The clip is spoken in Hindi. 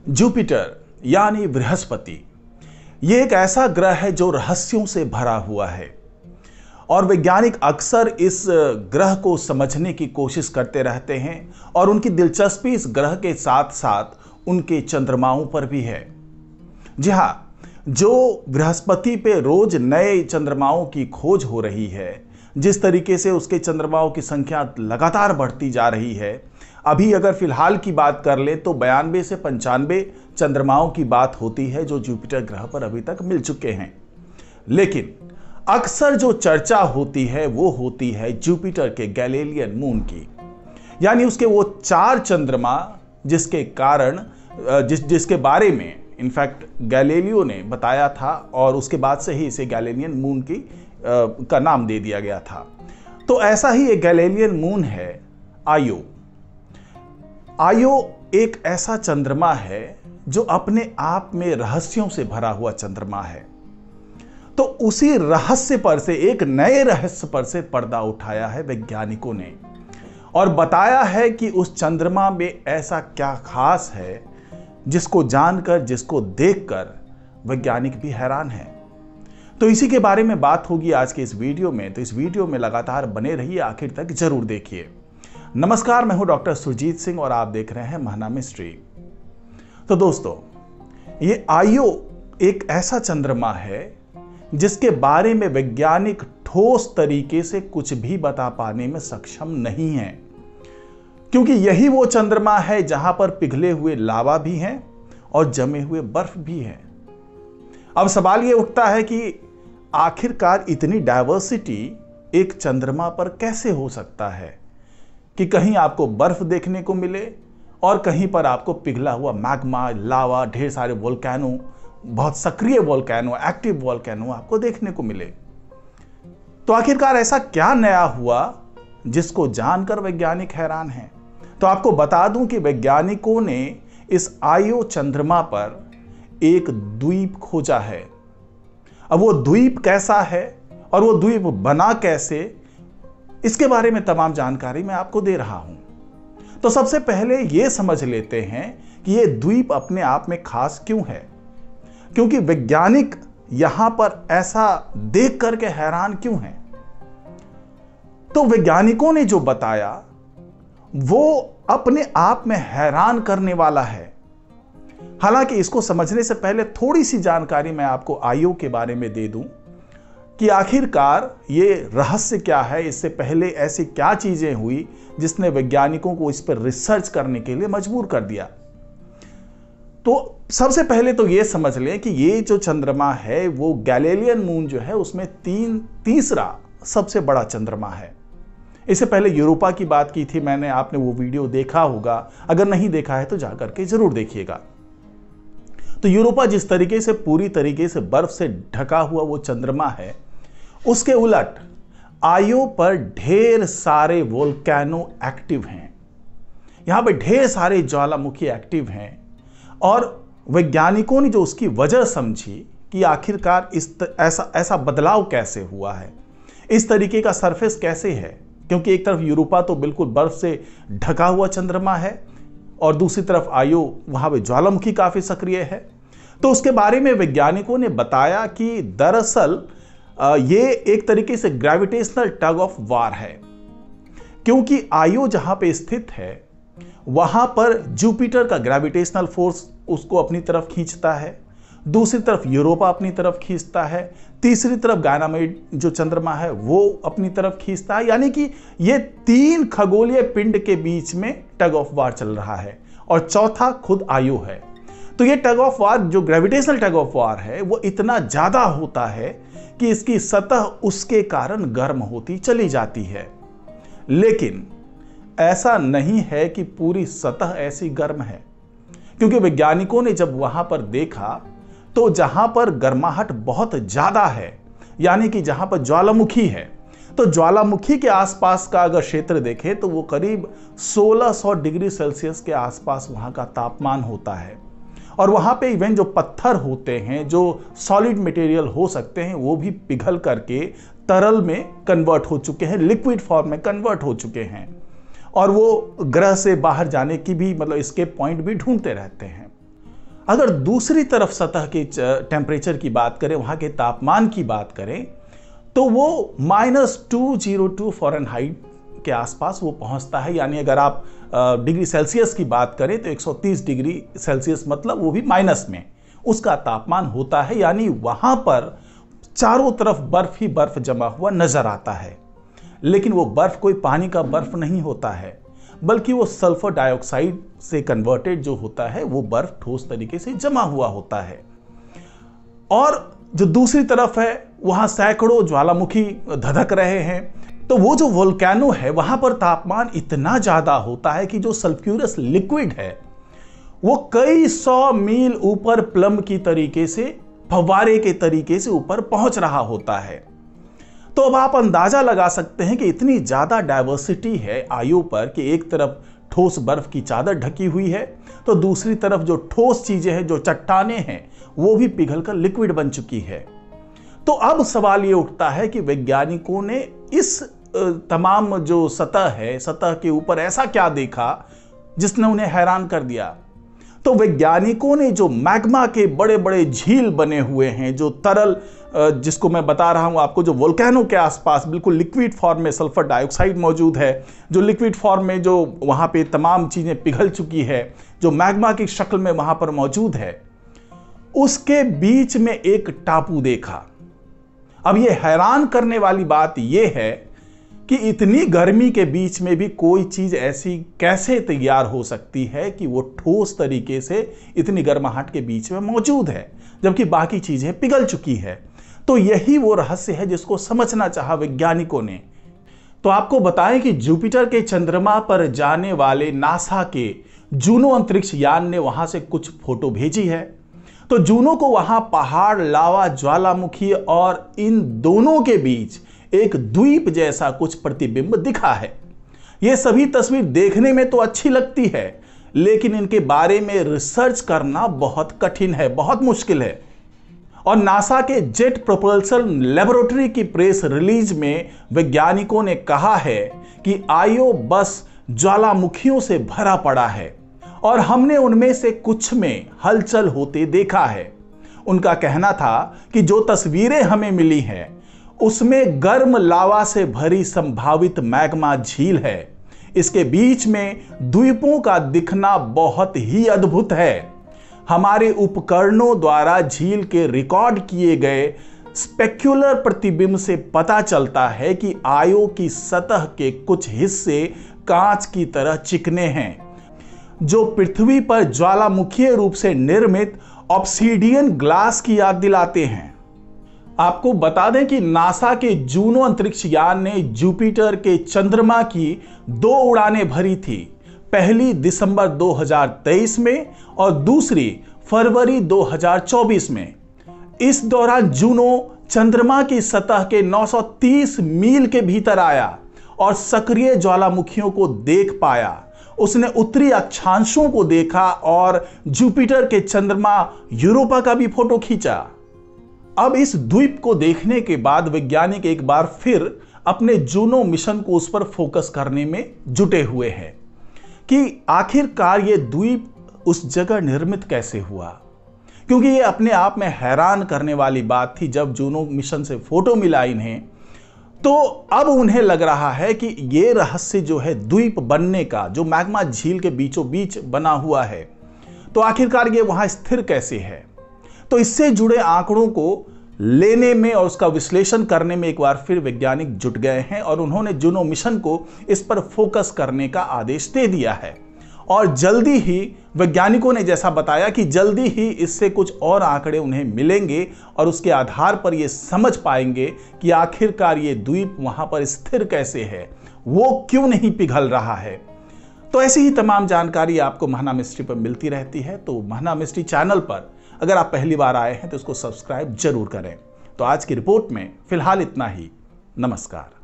जुपिटर यानी बृहस्पति, ये एक ऐसा ग्रह है जो रहस्यों से भरा हुआ है और वैज्ञानिक अक्सर इस ग्रह को समझने की कोशिश करते रहते हैं और उनकी दिलचस्पी इस ग्रह के साथ साथ उनके चंद्रमाओं पर भी है। जी हाँ, जो बृहस्पति पे रोज नए चंद्रमाओं की खोज हो रही है, जिस तरीके से उसके चंद्रमाओं की संख्या लगातार बढ़ती जा रही है, अभी अगर फिलहाल की बात कर ले तो 92 से 95 चंद्रमाओं की बात होती है जो जुपिटर ग्रह पर अभी तक मिल चुके हैं। लेकिन अक्सर जो चर्चा होती है वो होती है जुपिटर के गैलीलियन मून की, यानी उसके वो 4 चंद्रमा जिसके कारण जिसके बारे में इनफैक्ट गैलीलियो ने बताया था और उसके बाद से ही इसे गैलीलियन मून का नाम दे दिया गया था। तो ऐसा ही एक गैलीलियन मून है आयो। आयो एक ऐसा चंद्रमा है जो अपने आप में रहस्यों से भरा हुआ चंद्रमा है। तो उसी रहस्य पर से, एक नए रहस्य पर से पर्दा उठाया है वैज्ञानिकों ने और बताया है कि उस चंद्रमा में ऐसा क्या खास है जिसको जानकर, जिसको देखकर वैज्ञानिक भी हैरान हैं। तो इसी के बारे में बात होगी आज के इस वीडियो में। तो इस वीडियो में लगातार बने रहिए, आखिर तक जरूर देखिए। नमस्कार, मैं हूं डॉक्टर सुरजीत सिंह और आप देख रहे हैं महाना मिस्ट्री। तो दोस्तों, ये आयो एक ऐसा चंद्रमा है जिसके बारे में वैज्ञानिक ठोस तरीके से कुछ भी बता पाने में सक्षम नहीं है, क्योंकि यही वो चंद्रमा है जहां पर पिघले हुए लावा भी हैं और जमे हुए बर्फ भी है। अब सवाल ये उठता है कि आखिरकार इतनी डायवर्सिटी एक चंद्रमा पर कैसे हो सकता है कि कहीं आपको बर्फ देखने को मिले और कहीं पर आपको पिघला हुआ मैग्मा, लावा, ढेर सारे वोल्केनो, बहुत सक्रिय वोल्केनो, एक्टिव वोल्केनो आपको देखने को मिले। तो आखिरकार ऐसा क्या नया हुआ जिसको जानकर वैज्ञानिक हैरान हैं? तो आपको बता दूं कि वैज्ञानिकों ने इस आयो चंद्रमा पर एक द्वीप खोजा है। अब वो द्वीप कैसा है और वो द्वीप बना कैसे, इसके बारे में तमाम जानकारी मैं आपको दे रहा हूं। तो सबसे पहले ये समझ लेते हैं कि ये द्वीप अपने आप में खास क्यों है, क्योंकि वैज्ञानिक यहां पर ऐसा देख करके हैरान क्यों हैं। तो वैज्ञानिकों ने जो बताया वो अपने आप में हैरान करने वाला है। हालांकि इसको समझने से पहले थोड़ी सी जानकारी मैं आपको आयो के बारे में दे दूं कि आखिरकार ये रहस्य क्या है, इससे पहले ऐसी क्या चीजें हुई जिसने वैज्ञानिकों को इस पर रिसर्च करने के लिए मजबूर कर दिया। तो सबसे पहले तो ये समझ लें कि ये जो चंद्रमा है वो गैलीलियन मून जो है उसमें तीसरा सबसे बड़ा चंद्रमा है। इससे पहले यूरोपा की बात की थी मैंने, आपने वो वीडियो देखा होगा, अगर नहीं देखा है तो जाकर के जरूर देखिएगा। तो यूरोपा जिस तरीके से पूरी तरीके से बर्फ से ढका हुआ वो चंद्रमा है, उसके उलट आयो पर ढेर सारे वोल्केनो एक्टिव हैं। यहां पे ढेर सारे ज्वालामुखी एक्टिव हैं और वैज्ञानिकों ने जो उसकी वजह समझी कि आखिरकार ऐसा बदलाव कैसे हुआ है, इस तरीके का सरफेस कैसे है, क्योंकि एक तरफ यूरोपा तो बिल्कुल बर्फ से ढका हुआ चंद्रमा है और दूसरी तरफ आयो, वहां पे ज्वालामुखी काफी सक्रिय है। तो उसके बारे में वैज्ञानिकों ने बताया कि दरअसल ये एक तरीके से ग्रेविटेशनल टग ऑफ वार है, क्योंकि आयो जहां पे स्थित है वहां पर जुपिटर का ग्रेविटेशनल फोर्स उसको अपनी तरफ खींचता है, दूसरी तरफ यूरोपा अपनी तरफ खींचता है, तीसरी तरफ गायनामेड जो चंद्रमा है वो अपनी तरफ खींचता है। यानी कि ये 3 खगोलीय पिंड के बीच में टग ऑफ वार चल रहा है और चौथा खुद आयो है। तो ये टग ऑफ वार, जो ग्रेविटेशनल टग ऑफ वार है, वो इतना ज्यादा होता है कि इसकी सतह उसके कारण गर्म होती चली जाती है। लेकिन ऐसा नहीं है कि पूरी सतह ऐसी गर्म है, क्योंकि वैज्ञानिकों ने जब वहां पर देखा तो जहां पर गर्माहट बहुत ज्यादा है, यानी कि जहां पर ज्वालामुखी है, तो ज्वालामुखी के आसपास का अगर क्षेत्र देखें तो वो करीब 1600 डिग्री सेल्सियस के आसपास वहां का तापमान होता है। और वहां पे इवन जो पत्थर होते हैं, जो सॉलिड मटेरियल हो सकते हैं, वो भी पिघल करके तरल में कन्वर्ट हो चुके हैं, लिक्विड फॉर्म में कन्वर्ट हो चुके हैं और वो ग्रह से बाहर जाने की भी, मतलब एस्केप पॉइंट भी ढूंढते रहते हैं। अगर दूसरी तरफ सतह के टेम्परेचर की बात करें, वहां के तापमान की बात करें, तो वो -202 फ़ारेनहाइट के आसपास वो पहुंचता है। यानी अगर आप डिग्री सेल्सियस की बात करें तो 130 डिग्री सेल्सियस, मतलब वो भी माइनस में उसका तापमान होता है। यानी वहां पर चारों तरफ बर्फ ही बर्फ जमा हुआ नजर आता है। लेकिन वो बर्फ कोई पानी का बर्फ नहीं होता है, बल्कि वो सल्फर डाइऑक्साइड से कन्वर्टेड जो होता है वो बर्फ ठोस तरीके से जमा हुआ होता है। और जो दूसरी तरफ है वहां सैकड़ों ज्वालामुखी धधक रहे हैं। तो वो जो वोल्केनो है वहां पर तापमान इतना ज्यादा होता है कि जो सल्फ्यूरस लिक्विड है वो कई 100 मील ऊपर प्लम की तरीके से, फव्वारे के तरीके से ऊपर पहुंच रहा होता है। तो अब आप अंदाजा लगा सकते हैं कि इतनी ज्यादा डायवर्सिटी है आयु पर कि एक तरफ ठोस बर्फ की चादर ढकी हुई है, तो दूसरी तरफ जो ठोस चीजें हैं, जो चट्टानें हैं, वो भी पिघलकर लिक्विड बन चुकी है। तो अब सवाल ये उठता है कि वैज्ञानिकों ने इस तमाम जो सतह है, सतह के ऊपर ऐसा क्या देखा जिसने उन्हें हैरान कर दिया। तो वैज्ञानिकों ने जो मैग्मा के बड़े बड़े झील बने हुए हैं, जो तरल, जिसको मैं बता रहा हूं आपको, जो वोल्केनो के आसपास बिल्कुल लिक्विड फॉर्म में सल्फर डाइऑक्साइड मौजूद है, जो लिक्विड फॉर्म में जो वहां पे तमाम चीजें पिघल चुकी है, जो मैग्मा की शक्ल में वहां पर मौजूद है, उसके बीच में एक टापू देखा। अब यह हैरान करने वाली बात यह है कि इतनी गर्मी के बीच में भी कोई चीज ऐसी कैसे तैयार हो सकती है कि वो ठोस तरीके से इतनी गर्माहट के बीच में मौजूद है, जबकि बाकी चीजें पिघल चुकी है। तो यही वो रहस्य है जिसको समझना चाहा वैज्ञानिकों ने। तो आपको बताएं कि जुपिटर के चंद्रमा पर जाने वाले नासा के जूनो अंतरिक्ष यान ने वहां से कुछ फोटो भेजी है। तो जूनो को वहां पहाड़, लावा, ज्वालामुखी और इन दोनों के बीच एक द्वीप जैसा कुछ प्रतिबिंब दिखा है। यह सभी तस्वीर देखने में तो अच्छी लगती है, लेकिन इनके बारे में रिसर्च करना बहुत कठिन है, बहुत मुश्किल है। और नासा के जेट प्रोपल्सन लेबोरेटरी की प्रेस रिलीज में वैज्ञानिकों ने कहा है कि आयो बस ज्वालामुखियों से भरा पड़ा है और हमने उनमें से कुछ में हलचल होते देखा है। उनका कहना था कि जो तस्वीरें हमें मिली हैं उसमें गर्म लावा से भरी संभावित मैग्मा झील है। इसके बीच में द्वीपों का दिखना बहुत ही अद्भुत है। हमारे उपकरणों द्वारा झील के रिकॉर्ड किए गए स्पेक्युलर प्रतिबिंब से पता चलता है कि आयो की सतह के कुछ हिस्से कांच की तरह चिकने हैं, जो पृथ्वी पर ज्वालामुखीय रूप से निर्मित ऑब्सीडियन ग्लास की याद दिलाते हैं। आपको बता दें कि नासा के जूनो अंतरिक्ष यान ने जुपिटर के चंद्रमा की 2 उड़ानें भरी थी, पहली दिसंबर 2023 में और दूसरी फरवरी 2024 में। इस दौरान जूनो चंद्रमा की सतह के 930 मील के भीतर आया और सक्रिय ज्वालामुखियों को देख पाया। उसने उत्तरी अक्षांशों को देखा और जुपिटर के चंद्रमा यूरोपा का भी फोटो खींचा। अब इस द्वीप को देखने के बाद वैज्ञानिक एक बार फिर अपने जूनो मिशन को उस पर फोकस करने में जुटे हुए हैं कि आखिरकार ये द्वीप उस जगह निर्मित कैसे हुआ, क्योंकि ये अपने आप में हैरान करने वाली बात थी। जब जूनो मिशन से फोटो मिला इन्हें, तो अब उन्हें लग रहा है कि ये रहस्य जो है द्वीप बनने का, जो मैग्मा झील के बीचों बीच बना हुआ है, तो आखिरकार ये वहां स्थिर कैसे है। तो इससे जुड़े आंकड़ों को लेने में और उसका विश्लेषण करने में एक बार फिर वैज्ञानिक जुट गए हैं और उन्होंने जूनो मिशन को इस पर फोकस करने का आदेश दे दिया है। और जल्दी ही वैज्ञानिकों ने जैसा बताया कि जल्दी ही इससे कुछ और आंकड़े उन्हें मिलेंगे और उसके आधार पर ये समझ पाएंगे कि आखिरकार ये द्वीप वहां पर स्थिर कैसे है, वो क्यों नहीं पिघल रहा है। तो ऐसी ही तमाम जानकारी आपको महना मिस्ट्री पर मिलती रहती है। तो महना मिस्ट्री चैनल पर अगर आप पहली बार आए हैं तो इसको सब्सक्राइब जरूर करें। तो आज की रिपोर्ट में फिलहाल इतना ही। नमस्कार।